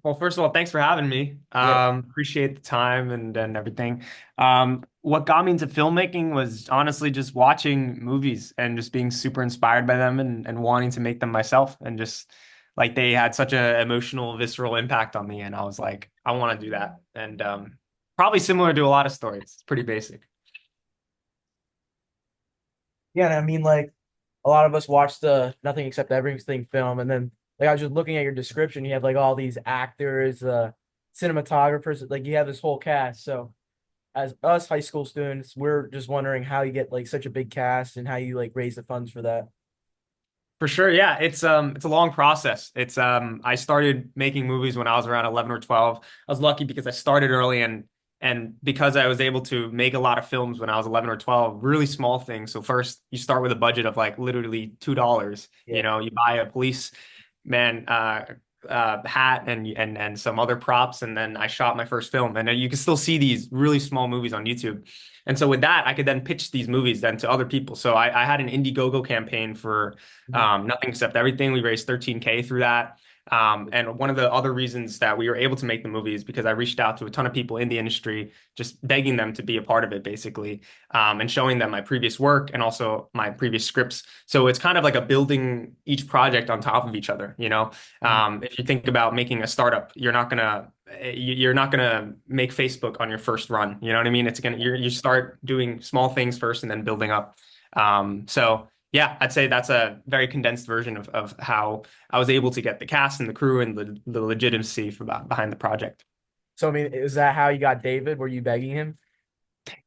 Well, first of all, thanks for having me. Yeah. Appreciate the time and everything. What got me into filmmaking was honestly just watching movies and just being super inspired by them and wanting to make them myself and just like they had such a emotional, visceral impact on me, and I was like, I want to do that. And probably similar to a lot of stories. It's pretty basic. Yeah, and I mean, like, a lot of us watch the Nothing Except Everything film, and then, like, I was just looking at your description. You have, like, all these actors, cinematographers, like, you have this whole cast. So, as us high school students, we're just wondering how you get, like, such a big cast and how you, like, raise the funds for that. For sure, yeah. It's a long process. I started making movies when I was around 11 or 12. I was lucky because I started early and because I was able to make a lot of films when I was 11 or 12, really small things. So first you start with a budget of like literally $2. Yeah. You buy a police man hat and some other props, and then I shot my first film. And then you can still see these really small movies on YouTube. And so with that, I could then pitch these movies then to other people. So I had an Indiegogo campaign for Mhm. Nothing Except Everything. We raised 13K through that. And one of the other reasons that we were able to make the movie is because I reached out to a ton of people in the industry, just begging them to be a part of it, basically, and showing them my previous work and also my previous scripts. So it's kind of like a building each project on top of each other. Mhm. If you think about making a startup, you're not gonna make Facebook on your first run. You know what I mean? You start doing small things first and then building up. So yeah, I'd say that's a very condensed version of how I was able to get the cast and the crew and the legitimacy behind the project. So, I mean, is that how you got David? Were you begging him?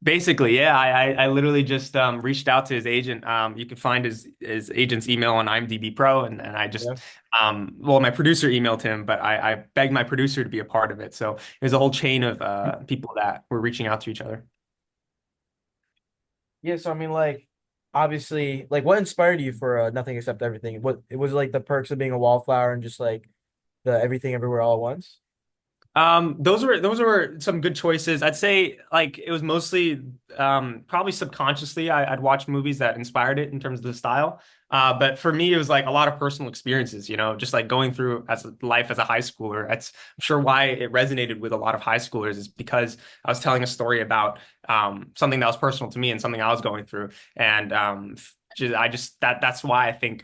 Basically, yeah, I literally just reached out to his agent. You can find his agent's email on IMDb Pro, and I just Yeah. well, my producer emailed him, but I begged my producer to be a part of it. So there's a whole chain of people that were reaching out to each other. Yeah, so I mean, like, obviously, like, what inspired you for Nothing Except Everything? What it was like the perks of being a wallflower and just like the everything everywhere all at once. Those were some good choices. I'd say like it was mostly probably subconsciously I'd watch movies that inspired it in terms of the style. But for me, it was like a lot of personal experiences, just like going through life as a high schooler. I'm sure why it resonated with a lot of high schoolers is because I was telling a story about something that was personal to me and something I was going through. And I just that's why I think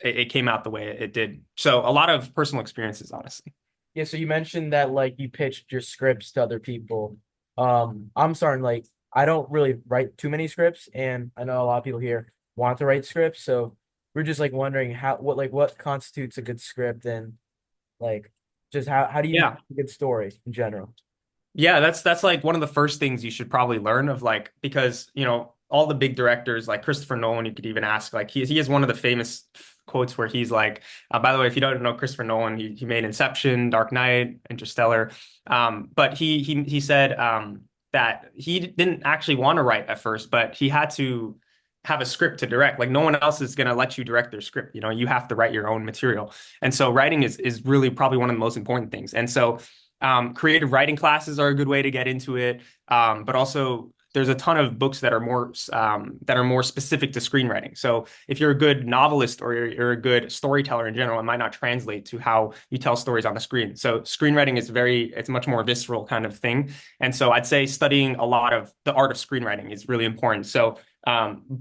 it came out the way it did. So a lot of personal experiences, honestly. Yeah, so you mentioned that like you pitched your scripts to other people. I'm starting like I don't really write too many scripts, and I know a lot of people here want to write scripts, so we're just like wondering what constitutes a good script and like just how do you Yeah. make a good story in general? Yeah, that's like one of the first things you should probably learn of like because all the big directors like Christopher Nolan you could even ask like he has one of the famous quotes where he's like by the way if you don't know Christopher Nolan he made Inception, Dark Knight, Interstellar, but he said that he didn't actually want to write at first but he had to have a script to direct. Like no one else is going to let you direct their script, you have to write your own material. And so writing is really probably one of the most important things. And so creative writing classes are a good way to get into it, but also there's a ton of books that are more specific to screenwriting. So if you're a good novelist or you're a good storyteller in general, it might not translate to how you tell stories on the screen. So screenwriting it's a much more visceral kind of thing. And so I'd say studying a lot of the art of screenwriting is really important. So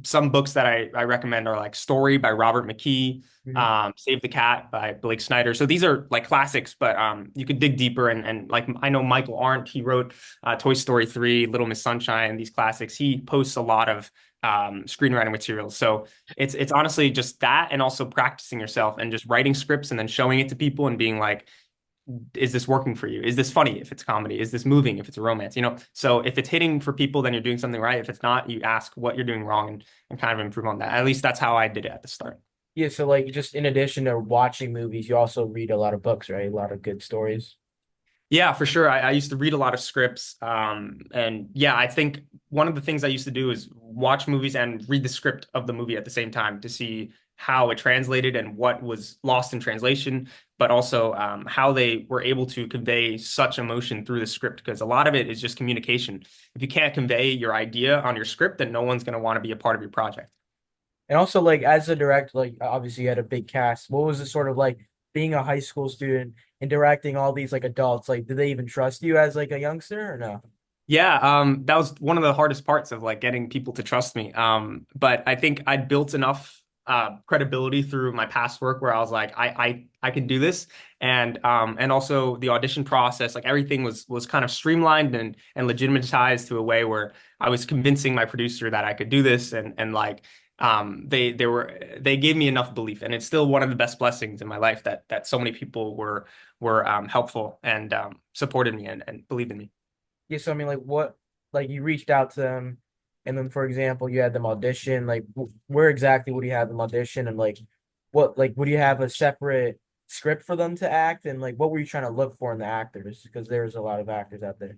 some books that I recommend are like Story by Robert McKee, Mhm. Save the Cat by Blake Snyder. So these are like classics, but you could dig deeper and like I know Michael Arndt, he wrote Toy Story 3, Little Miss Sunshine, these classics. He posts a lot of screenwriting materials. So it's honestly just that and also practicing yourself and just writing scripts and then showing it to people and being like, is this working for you? Is this funny if it's comedy? Is this moving if it's a romance? So if it's hitting for people, then you're doing something right. If it's not, you ask what you're doing wrong and kind of improve on that. At least that's how I did it at the start. Yeah, so like just in addition to watching movies, you also read a lot of books, right? A lot of good stories. Yeah, for sure. I used to read a lot of scripts. And yeah, I think one of the things I used to do is watch movies and read the script of the movie at the same time to see how it translated and what was lost in translation, but also how they were able to convey such emotion through the script. Because a lot of it is just communication. If you can't convey your idea on your script, then no one's going to want to be a part of your project. And also like as a director, like obviously you had a big cast. What was the sort of like being a high school student and directing all these like adults, like, do they even trust you as like a youngster or no? Yeah, that was one of the hardest parts of like getting people to trust me. But I think I'd built enough credibility through my past work where I was like, I can do this, and also the audition process, like everything was kind of streamlined and legitimatized to a way where I was convincing my producer that I could do this, and like they gave me enough belief, and it's still one of the best blessings in my life that so many people were helpful and supported me and believed in me. Yeah, so I mean, like, what, like, you reached out to them, and then, for example, you had them audition. Like, where exactly would you have them audition, and like, what, like, would you have a separate script for them to act, and like, what were you trying to look for in the actors? Because there's a lot of actors out there.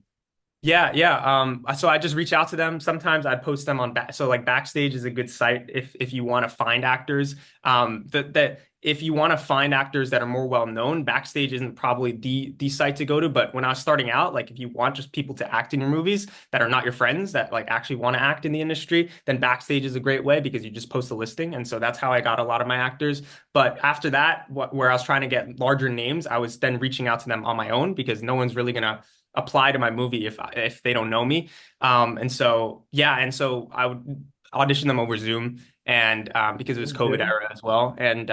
Yeah, yeah. So I just reach out to them. Sometimes I post them on back. So like Backstage is a good site if you want to find actors. That if you want to find actors that are more well known, Backstage isn't probably the site to go to. But when I was starting out, like if you want just people to act in your movies that are not your friends that like actually want to act in the industry, then Backstage is a great way because you just post a listing. And so that's how I got a lot of my actors. But after that, where I was trying to get larger names, I was then reaching out to them on my own because no one's really gonna apply to my movie if they don't know me. And so yeah, and so I would audition them over Zoom and because it was COVID Zoom? era as well. And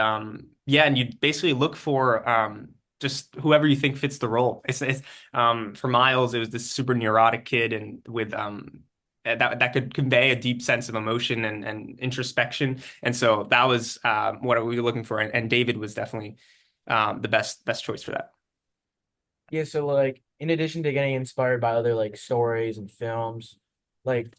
yeah, and you basically look for just whoever you think fits the role. It's for Miles, it was this super neurotic kid and with that could convey a deep sense of emotion and introspection. And so that was what we were looking for. And David was definitely the best choice for that. Yeah, so like, in addition to getting inspired by other like stories and films, like,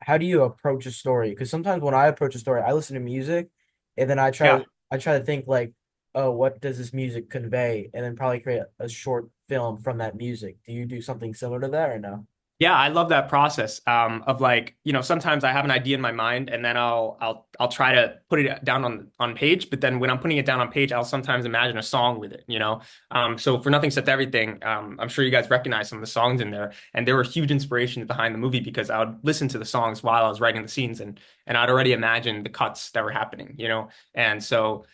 how do you approach a story? Because sometimes when I approach a story, I listen to music, and then Yeah. I try to think like, oh, what does this music convey, and then probably create a short film from that music. Do you do something similar to that or no? Yeah, I love that process of like, sometimes I have an idea in my mind and then I'll try to put it down on page, but then when I'm putting it down on page, I'll sometimes imagine a song with it. So for Nothing Except Everything, I'm sure you guys recognize some of the songs in there, and they were huge inspirations behind the movie because I would listen to the songs while I was writing the scenes and I'd already imagined the cuts that were happening. And so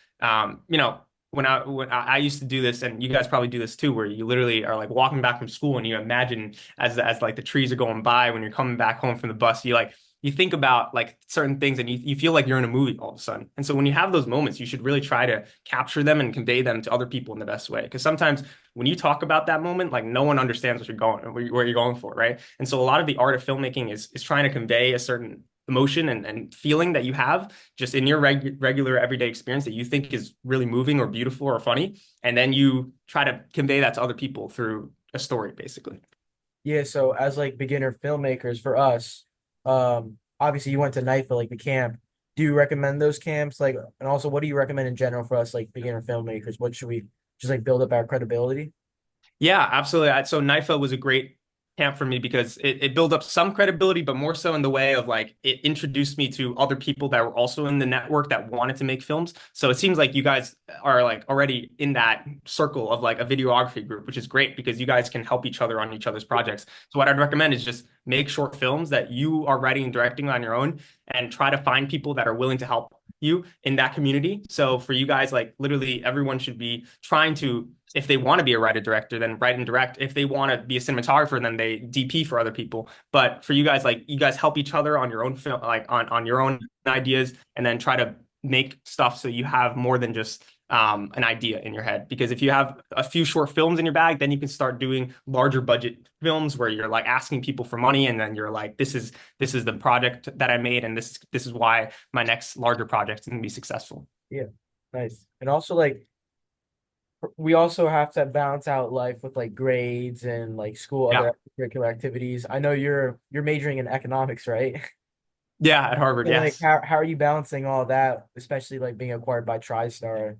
when I used to do this, and you guys probably do this too, where you literally are like walking back from school and you imagine as like the trees are going by when you're coming back home from the bus, you think about like certain things and you feel like you're in a movie all of a sudden. And so when you have those moments, you should really try to capture them and convey them to other people in the best way. Because sometimes when you talk about that moment, like no one understands what you're going, where you're going for, right? And so a lot of the art of filmmaking is trying to convey a certain emotion and feeling that you have just in your regular everyday experience that you think is really moving or beautiful or funny, and then you try to convey that to other people through a story, basically. Yeah, so as like beginner filmmakers for us, obviously you went to NIFA, like the camp. Do you recommend those camps? Like, and also what do you recommend in general for us, like beginner filmmakers? What should we just like build up our credibility? Yeah, absolutely. So NIFA was a great camp for me because it built up some credibility, but more so in the way of like it introduced me to other people that were also in the network that wanted to make films. So it seems like you guys are like already in that circle of like a videography group, which is great because you guys can help each other on each other's projects. So what I'd recommend is just make short films that you are writing and directing on your own and try to find people that are willing to help you in that community. So for you guys, like literally everyone should be trying to, if they want to be a writer director, then write and direct. If they want to be a cinematographer, then they DP for other people. But for you guys, like you guys help each other on your own film, like on your own ideas, and then try to make stuff so you have more than just an idea in your head. Because if you have a few short films in your bag, then you can start doing larger budget films where you're like asking people for money, and then you're like, this is the project that I made, and this is why my next larger project is going to be successful. Yeah, nice. And also like we also have to balance out life with like grades and like school Yeah. other curricular activities. I know you're majoring in economics, right? Yeah, at Harvard, And like yes. how are you balancing all that, especially like being acquired by TriStar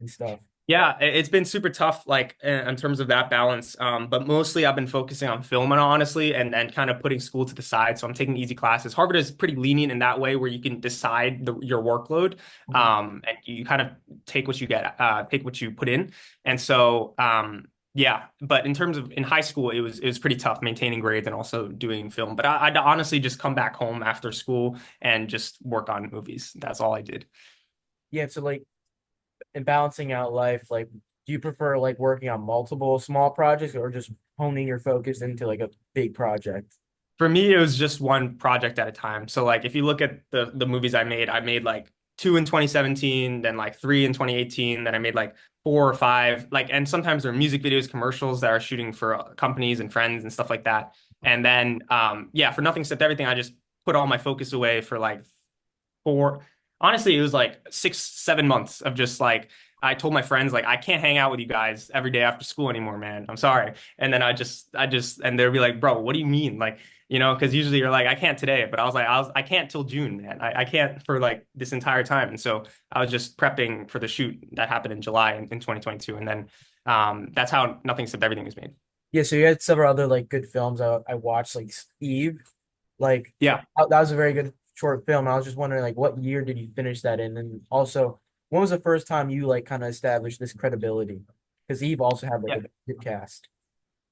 and stuff? Yeah, it's been super tough, like in terms of that balance. But mostly I've been focusing on film, and honestly, and kind of putting school to the side. So I'm taking easy classes. Harvard is pretty lenient in that way, where you can decide your workload, Mhm. and you kind of take what you get, take what you put in. And so, yeah. But in terms of in high school, it was pretty tough maintaining grades and also doing film. But I'd honestly just come back home after school and just work on movies. That's all I did. Yeah, so like in balancing out life, like do you prefer like working on multiple small projects or just honing your focus into like a big project? For me, it was just one project at a time. So like if you look at the movies I made like two in 2017, then like three in 2018, then I made like four or five. Like, and sometimes there are music videos, commercials that are shooting for companies and friends and stuff like that. And then yeah, for Nothing Except Everything, I just put all my focus away for like four, honestly, it was like 6, 7 months of just like I told my friends like I can't hang out with you guys every day after school anymore, man. I'm sorry. And then and they'd be like, bro, what do you mean? Like, because usually you're like, I can't today, but I can't till June, man. I can't for like this entire time. And so I was just prepping for the shoot that happened in July in 2022. And then that's how Nothing Except Everything was made. Yeah, so you had several other like good films I watched, like Eve. Like Yeah. that was a very good short film. I was just wondering like what year did you finish that in? And also, when was the first time you like kind of established this credibility? Because Eve also had like Yeah. a good cast.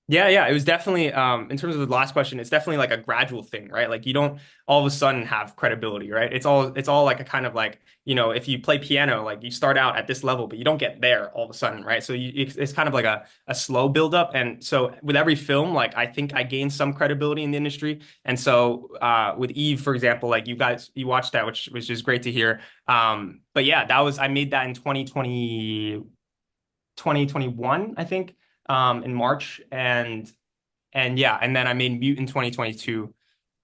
Yeah, yeah, it was definitely in terms of the last question, it's definitely like a gradual thing, right? Like you don't all of a sudden have credibility, right? It's all like a kind of like, if you play piano, like you start out at this level, but you don't get there all of a sudden, right? So it's kind of like a slow build up. And so with every film, like I think I gained some credibility in the industry. And so with Eve, for example, like you watched that, which is great to hear. But yeah, I made that in 2021, I think, in March, and yeah, and then I made Mute in 2022.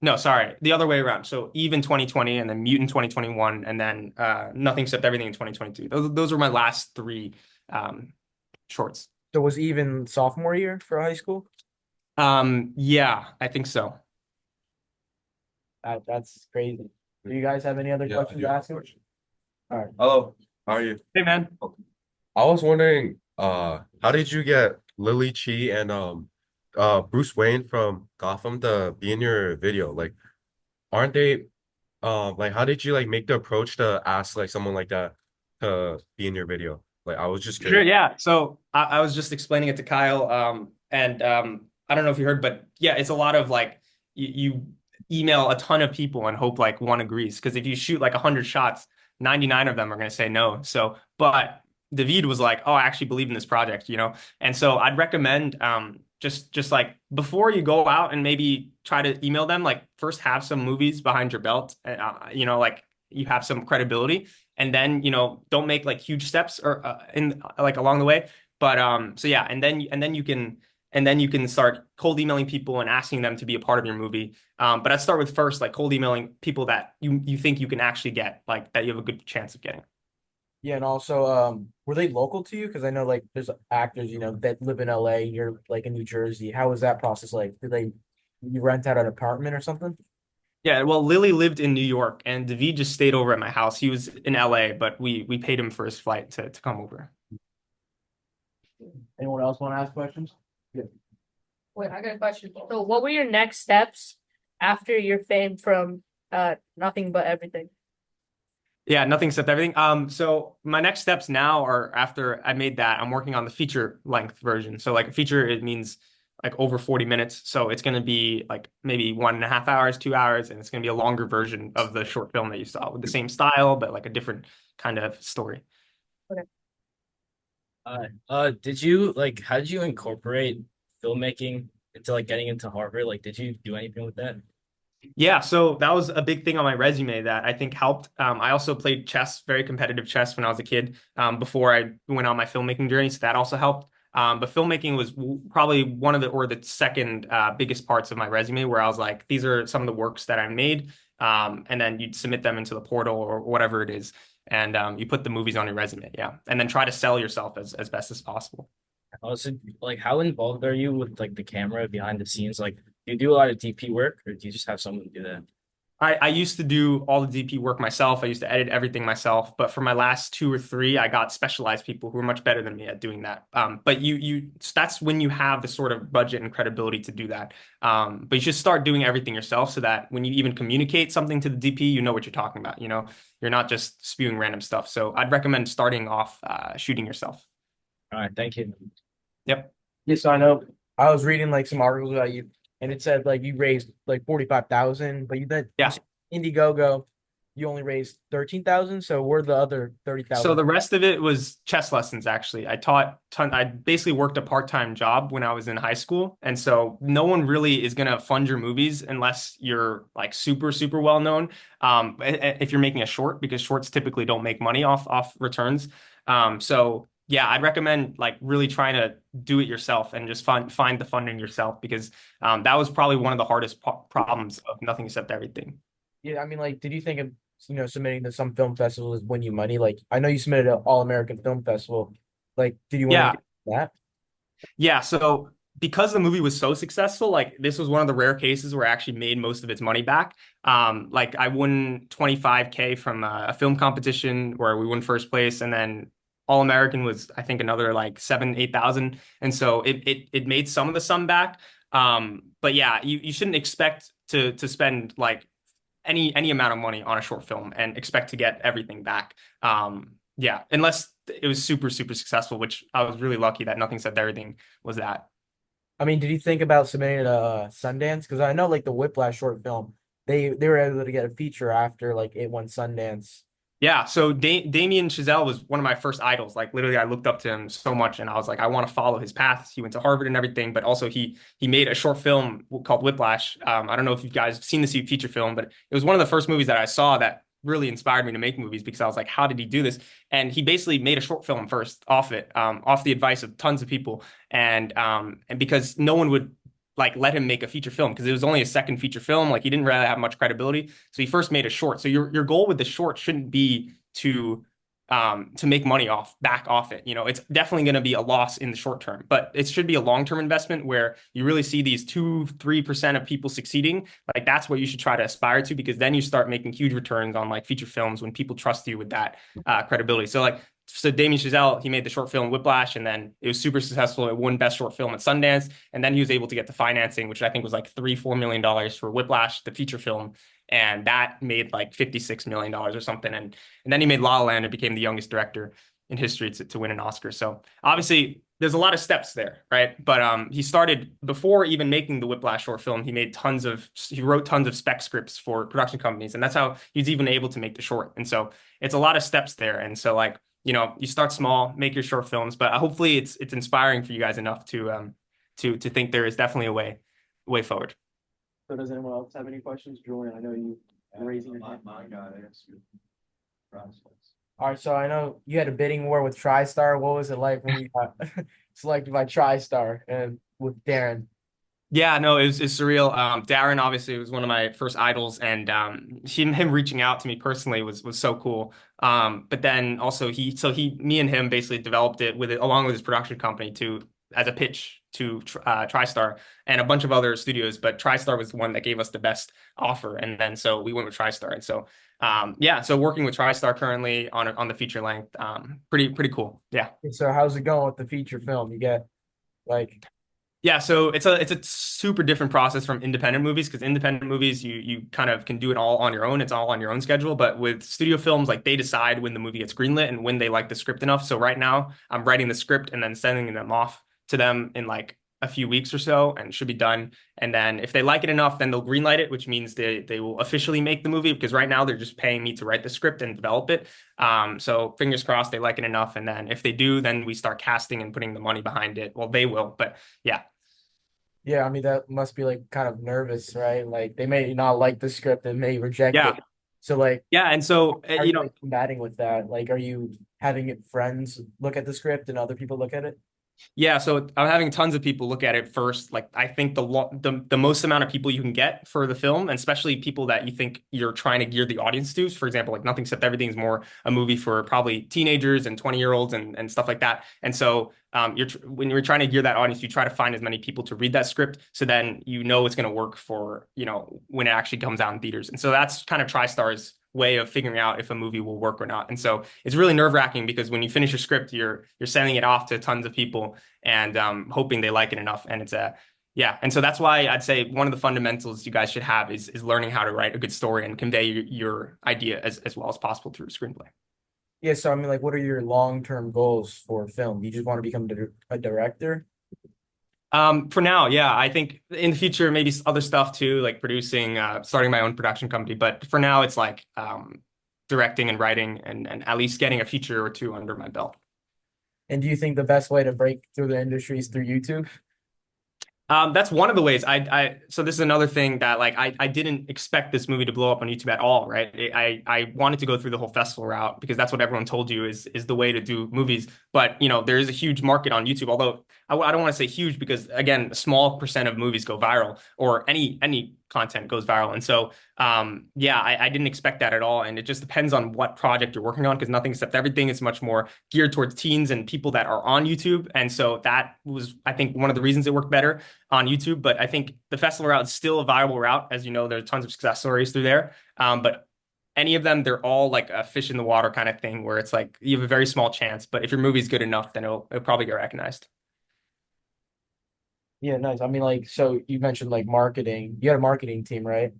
No, sorry, the other way around. So Eve in 2020, and then Mute in 2021, and then Nothing Except Everything in 2022. Those were my last three um, shorts. So was even sophomore year for high school? Yeah, I think so. That's crazy. Do you guys have any other Yeah, I questions do to have a ask him? question. All right. Hello, how are you? Hey, man. I was wondering, how did you get Lily Chi and Bruce Wayne from Gotham to be in your video? Like, aren't they like how did you like make the approach to ask like someone like that to be in your video? Like, I was just Sure, curious. yeah. So I was just explaining it to Kyle, and I don't know if you heard, but yeah, it's a lot of like you email a ton of people and hope like one agrees. Because if you shoot like 100 shots, 99 of them are going to say no. So, but David was like, "Oh, I actually believe in this project," and so I'd recommend just like before you go out and maybe try to email them, like first have some movies behind your belt, like you have some credibility, and then don't make like huge steps or in like along the way, but so yeah, and then you can start cold emailing people and asking them to be a part of your movie, but I'd start with first like cold emailing people that you think you can actually get, like that you have a good chance of getting. Yeah, and also, were they local to you? Because I know like there's actors, that live in LA, you're like in New Jersey. How was that process like? Did you rent out an apartment or something? Yeah, well, Lily lived in New York and David just stayed over at my house. He was in LA, but we paid him for his flight to come over. Anyone else want to ask questions? Yeah. Wait, I got a question. So, what were your next steps after your fame from Nothing But Everything? Yeah, Nothing Except Everything. So my next steps now are, after I made that, I'm working on the feature length version. So like a feature, it means like over 40 minutes. So it's gonna be like maybe 1.5 hours, 2 hours, and it's gonna be a longer version of the short film that you saw with the same style, but like a different kind of story. Okay. Did you like how did you incorporate filmmaking into like getting into Harvard? Like, did you do anything with that? Yeah, so that was a big thing on my resume that I think helped. I also played chess, very competitive chess when I was a kid, before I went on my filmmaking journey, so that also helped. But filmmaking was probably one of the second biggest parts of my resume, where I was like, these are some of the works that I made, and then you'd submit them into the portal or whatever it is, and you put the movies on your resume, yeah, and then try to sell yourself as best as possible. Also, like how involved are you with like the camera behind the scenes? Like, do you do a lot of DP work, or do you just have someone do that? I used to do all the DP work myself. I used to edit everything myself. But for my last two or three, I got specialized people who are much better than me at doing that. But that's when you have the sort of budget and credibility to do that. But you should start doing everything yourself, so that when you even communicate something to the DP, you know what you're talking about. You're not just spewing random stuff. So I'd recommend starting off shooting yourself. All right, thank you. Yep. Yes, I know. I was reading like some articles about you, and it said like you raised like 45,000, but you Yeah. said Indiegogo, you only raised 13,000. So we're the other So 30,000. the rest of it was chess lessons, actually. I basically worked a part-time job when I was in high school. And so no one really is going to fund your movies unless you're like super, super well known. If you're making a short, because shorts typically don't make money off returns. So yeah, I'd recommend like really trying to do it yourself and just find the funding yourself because that was probably one of the hardest problems of Nothing Except Everything. Yeah, I mean, like, did you think of submitting to some film festivals win you money? Like, I know you submitted to All American Film Festival. Like, did you win Yeah, anything from that? Yeah, so because the movie was so successful, like this was one of the rare cases where I actually made most of its money back. Like I won 25K from a film competition where we won first place, and then All American was I think another like 7, 8 thousand, and so it made some of the sum back. But yeah, you shouldn't expect to spend like any amount of money on a short film and expect to get everything back. Yeah, unless it was super, super successful, which I was really lucky that Nothing Said Everything was that. I mean, did you think about submitting to Sundance? Because I know, like, the Whiplash short film, they were able to get a feature after like it won Sundance. Yeah, so Damien Chazelle was one of my first idols. Like literally, I looked up to him so much, and I was like, I want to follow his path. He went to Harvard and everything, but also he made a short film called Whiplash. I don't know if you guys have seen this feature film, but it was one of the first movies that I saw that really inspired me to make movies because I was like, how did he do this? And he basically made a short film first off it, off the advice of tons of people, and because no one would like let him make a feature film because it was only a second feature film. Like he didn't really have much credibility. So he first made a short. So your goal with the short shouldn't be to make money back off it. You know, it's definitely going to be a loss in the short term, but it should be a long-term investment where you really see these 2, 3% of people succeeding. Like that's what you should try to aspire to because then you start making huge returns on like feature films when people trust you with that credibility. So Damien Chazelle, he made the short film Whiplash, and then it was super successful. It won Best Short Film at Sundance, and then he was able to get the financing, which I think was like $3, $4 million for Whiplash, the feature film, and that made like $56 million or something. And then he made La La Land and became the youngest director in history to win an Oscar. So obviously, there's a lot of steps there, right? But he started before even making the Whiplash short film. He wrote tons of spec scripts for production companies, and that's how he's even able to make the short. And so it's a lot of steps there. And so like you start small, make your short films, but hopefully it's inspiring for you guys enough to think there is definitely a way forward. So does anyone else have any questions? Julian, I know you raising your hand. All right, so I know you had a bidding war with TriStar. What was it like when you got selected by TriStar and with Darren? Yeah, no, it's surreal. Darren obviously was one of my first idols, and him reaching out to me personally was so cool. But then also me and him basically developed it along with his production company to as a pitch to TriStar and a bunch of other studios, but TriStar was the one that gave us the best offer, and then so we went with TriStar, and so yeah, so working with TriStar currently on the feature length, pretty cool. Yeah. So how's it going with the feature film? You get like Yeah, so it's a super different process from independent movies because independent movies you kind of can do it all on your own. It's all on your own schedule. But with studio films, like they decide when the movie gets greenlit and when they like the script enough. So right now I'm writing the script and then sending them off to them in like a few weeks or so and it should be done. And then if they like it enough, then they'll greenlight it, which means they will officially make the movie because right now they're just paying me to write the script and develop it. So fingers crossed they like it enough. And then if they do, then we start casting and putting the money behind it. Well, they will, but yeah. yeah, I mean that must be like kind of nervous, right? Like they may not like the script and may reject Yeah. it. So like Yeah. And so, how are you like combating with that? Like are you having it friends look at the script and other people look at it? Yeah, so I'm having tons of people look at it first. Like I think the most amount of people you can get for the film, and especially people that you think you're trying to gear the audience to. For example, like Nothing Except Everything is more a movie for probably teenagers and 20-year-olds and stuff like that. And so when you're trying to gear that audience, you try to find as many people to read that script, so then it's going to work for when it actually comes out in theaters. And so that's kind of TriStar's way of figuring out if a movie will work or not. And so it's really nerve-wracking because when you finish your script, you're sending it off to tons of people and hoping they like it enough. And yeah. And so that's why I'd say one of the fundamentals you guys should have is learning how to write a good story and convey your idea as well as possible through a screenplay. Yeah, so I mean like what are your long-term goals for film? You just want to become a director? For now, yeah, I think in the future, maybe other stuff too, like producing, starting my own production company. But for now, it's like, directing and writing and at least getting a feature or two under my belt. And do you think the best way to break through the industry is through YouTube? That's one of the ways so this is another thing that like I didn't expect this movie to blow up on YouTube at all, right? I wanted to go through the whole festival route because that's what everyone told you is the way to do movies. But you know, there is a huge market on YouTube, although I don't want to say huge because again, a small percent of movies go viral or any content goes viral. And so yeah, I didn't expect that at all. And it just depends on what project you're working on because nothing except everything is much more geared towards teens and people that are on YouTube. And so that was, I think, one of the reasons it worked better on YouTube. But I think the festival route is still a viable route. As you know, there are tons of success stories through there. But any of them, they're all like a fish in the water kind of thing where it's like you have a very small chance. But if your movie's good enough, then it'll probably get recognized. Yeah, nice. I mean, like, so you mentioned like marketing. You had a marketing team, right?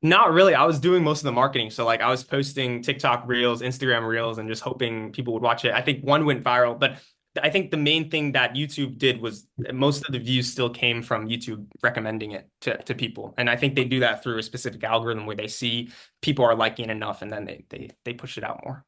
Not really. I was doing most of the marketing. So like I was posting TikTok reels, Instagram reels, and just hoping people would watch it. I think one went viral, but I think the main thing that YouTube did was most of the views still came from YouTube recommending it to people. And I think they do that through a specific algorithm where they see people are liking it enough and then they push it out more.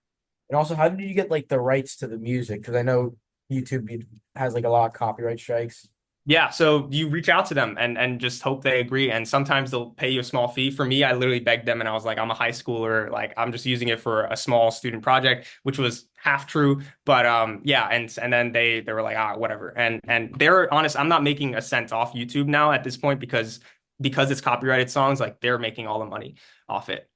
And also, how did you get like the rights to the music? Because I know YouTube has like a lot of copyright strikes. Yeah, so you reach out to them and just hope they agree. And sometimes they'll pay you a small fee. For me, I literally begged them and I was like, I'm a high schooler, like I'm just using it for a small student project, which was half true. But yeah, and then they were like, ah, whatever. And they're honest, I'm not making a cent off YouTube now at this point because it's copyrighted songs, like they're making all the money off it.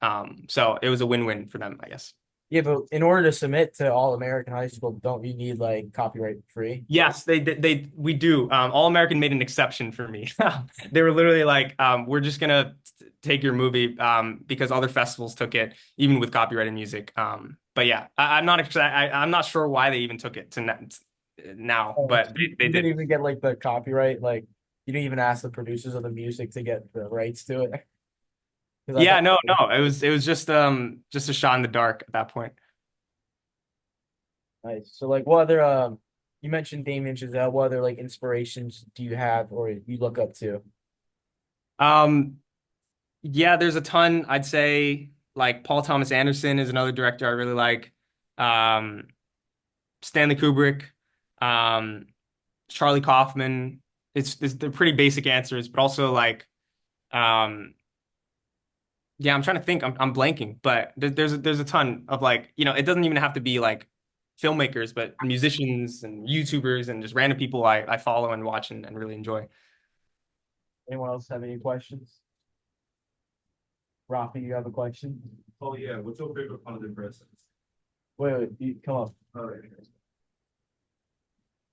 So it was a win-win for them, I guess. Yeah, but in order to submit to All American High School, don't you need like copyright free? Yes, we do. All American made an exception for me. They were literally like, we're just gonna take your movie because other festivals took it, even with copyrighted music. But yeah, I'm not sure why they even took it to now, Oh, but they you did. didn't even get like the copyright, like you didn't even ask the producers of the music to get the rights to it. 'Cause I Yeah, thought, no, it was just a shot in the dark at that point. nice. So like what other you mentioned Damien Chazelle, what other like inspirations do you have or you look up to? Um, yeah, there's a ton. I'd say like Paul Thomas Anderson is another director I really like. Um, Stanley Kubrick, um, Charlie Kaufman. It's they're pretty basic answers, but also like um, yeah, I'm trying to think. I'm blanking, but there's a ton of like it doesn't even have to be like filmmakers, but musicians and YouTubers and just random people I follow and watch and really enjoy. Anyone else have any questions? Rafi, you have a question? Oh yeah, what's your favorite part of the process? Wait, you come up. All right.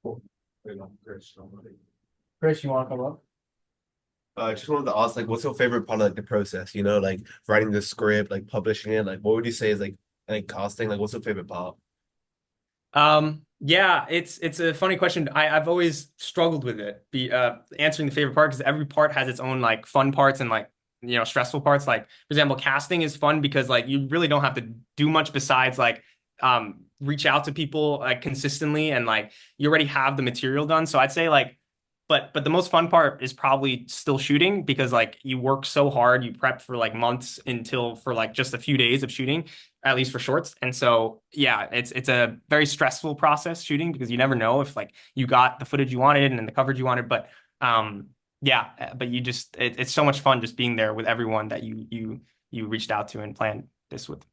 Cool. Wait, no, Chris, somebody. Chris, you want to come up? I just wanted to ask, like, what's your favorite part of like the process? You know, like writing the script, like publishing it. Like, what would you say is like casting? Like, what's your favorite part? Yeah, it's a funny question. I've always struggled with it, answering the favorite part because every part has its own like fun parts and like stressful parts. Like for example, casting is fun because like you really don't have to do much besides like reach out to people like consistently and like you already have the material done. So I'd say like but the most fun part is probably still shooting because like you work so hard, you prep for like months until for like just a few days of shooting, at least for shorts. And so yeah, it's a very stressful process shooting because you never know if like you got the footage you wanted and the coverage you wanted. But yeah, but you just it's so much fun just being there with everyone that you reached out to and planned this with.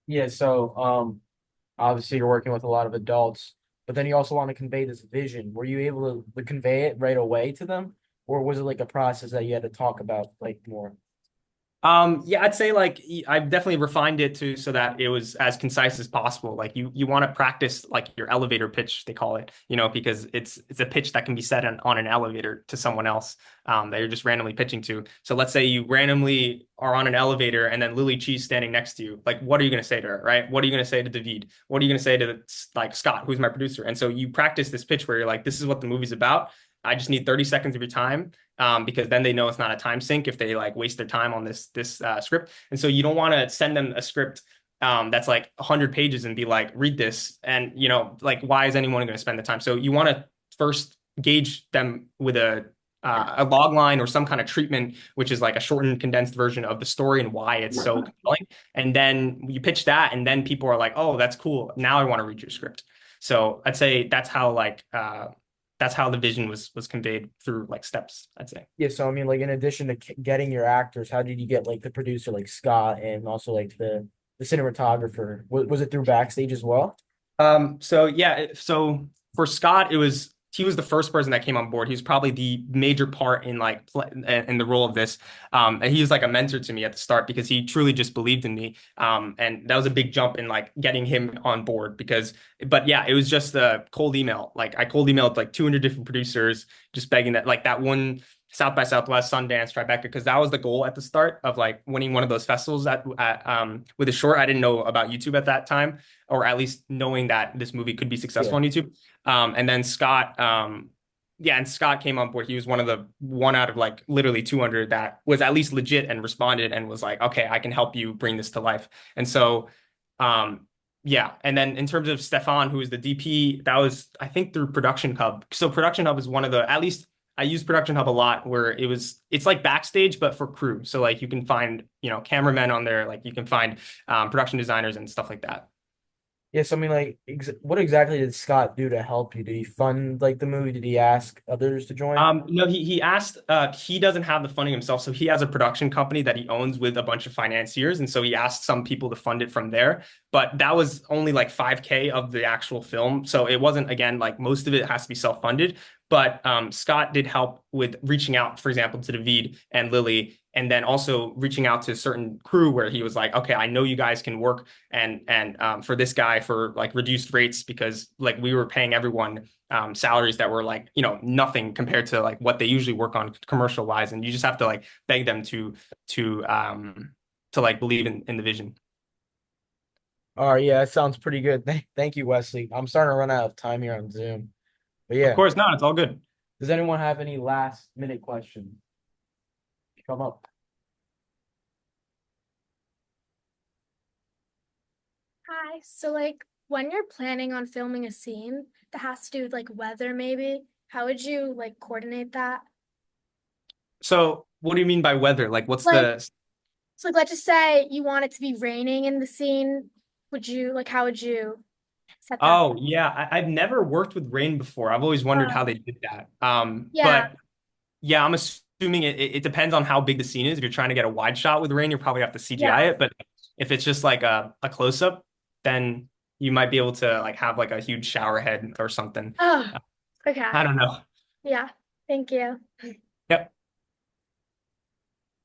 Yeah, so obviously you're working with a lot of adults, but then you also want to convey this vision. Were you able to convey it right away to them, or was it like a process that you had to talk about like more? Yeah, I'd say like I've definitely refined it to so that it was as concise as possible. Like you want to practice like your elevator pitch, they call it, because it's a pitch that can be said on an elevator to someone else that you're just randomly pitching to. So let's say you randomly are on an elevator and then Lily Chee's standing next to you. Like, what are you going to say to her, right? What are you going to say to David? What are you going to say to like Scott, who's my producer? And so you practice this pitch where you're like, this is what the movie's about. I just need 30 seconds of your time because then they know it's not a time sink if they like waste their time on this script. And so you don't want to send them a script that's like 100 pages and be like, read this. And, like, why is anyone going to spend the time? So you want to first gauge them with a a log line or some kind of treatment, which is like a shortened, condensed version of the story and why it's so compelling. And then you pitch that, and then people are like, "Oh, that's cool. Now I want to read your script." So I'd say that's how the vision was conveyed through like steps, I'd say. Yeah, so I mean, like in addition to getting your actors, how did you get like the producer, like Scott, and also like the cinematographer? Was it through Backstage as well? So yeah, so for Scott, he was the first person that came on board. He was probably the major part in like in the role of this. And he was like a mentor to me at the start because he truly just believed in me. And that was a big jump in like getting him on board but yeah, it was just a cold email. Like I cold emailed like 200 different producers, just begging that like that one South by Southwest, Sundance, Tribeca, because that was the goal at the start of like winning one of those festivals with a short. I didn't know about YouTube at that time, or at least knowing that this movie could be successful on YouTube. And then Scott, and Scott came on board. He was one out of like literally 200 that was at least legit and responded and was like, okay, I can help you bring this to life. And so, yeah. And then in terms of Stefan, who is the DP, that was, I think, through Production Hub. So Production Hub is one of at least I use Production Hub a lot where it's like Backstage, but for crew. So like you can find, cameramen on there, like you can find production designers and stuff like that. Yes, I mean, like, what exactly did Scott do to help you? Did he fund like the movie? Did he ask others to join? No, he asked, he doesn't have the funding himself. So he has a production company that he owns with a bunch of financiers. And so he asked some people to fund it from there. But that was only like 5K of the actual film. So it wasn't, again, like most of it has to be self-funded. But Scott did help with reaching out, for example, to David and Lily, and then also reaching out to a certain crew where he was like, okay, I know you guys can work and for this guy for like reduced rates because like we were paying everyone salaries that were like, nothing compared to like what they usually work on commercial wise. And you just have to like beg them to like believe in the vision. All right, yeah, that sounds pretty good. Thank you, Wesley. I'm starting to run out of time here on Zoom. But Of yeah, course, no, it's all good. does anyone have any last minute questions? Come up. Hi. So, like, when you're planning on filming a scene that has to do with like weather, maybe, how would you like coordinate that? So what do you mean by weather? Like what's Like, the so like, let's just say you want it to be raining in the scene. Would you like, how would you set that? Oh, yeah. I've never worked with rain before. I've always wondered how they did that. Yeah, But yeah, I'm assuming it depends on how big the scene is. If you're trying to get a wide shot with rain, you probably have to CGI yeah. it. But if it's just like a close up, then you might be able to like have like a huge shower head or something. Oh, Uh, okay. I don't know. Yeah. Thank you. Yep.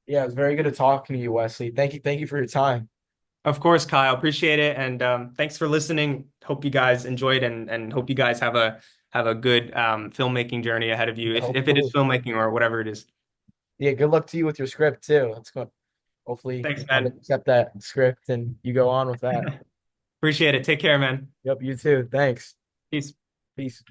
Yeah, it was very good to talking to you, Wesley. Thank you for your time. Of course, Kyle. Appreciate it. And thanks for listening. Hope you guys enjoyed and hope you guys have a good filmmaking journey ahead of you, if it is Hopefully. filmmaking or whatever it is. Yeah, good luck to you with your script too. Let's go. Hopefully, Thanks, you man. accept that script and you go on with that. Appreciate it. Take care, man. Yep, you too. Thanks. Peace. Peace.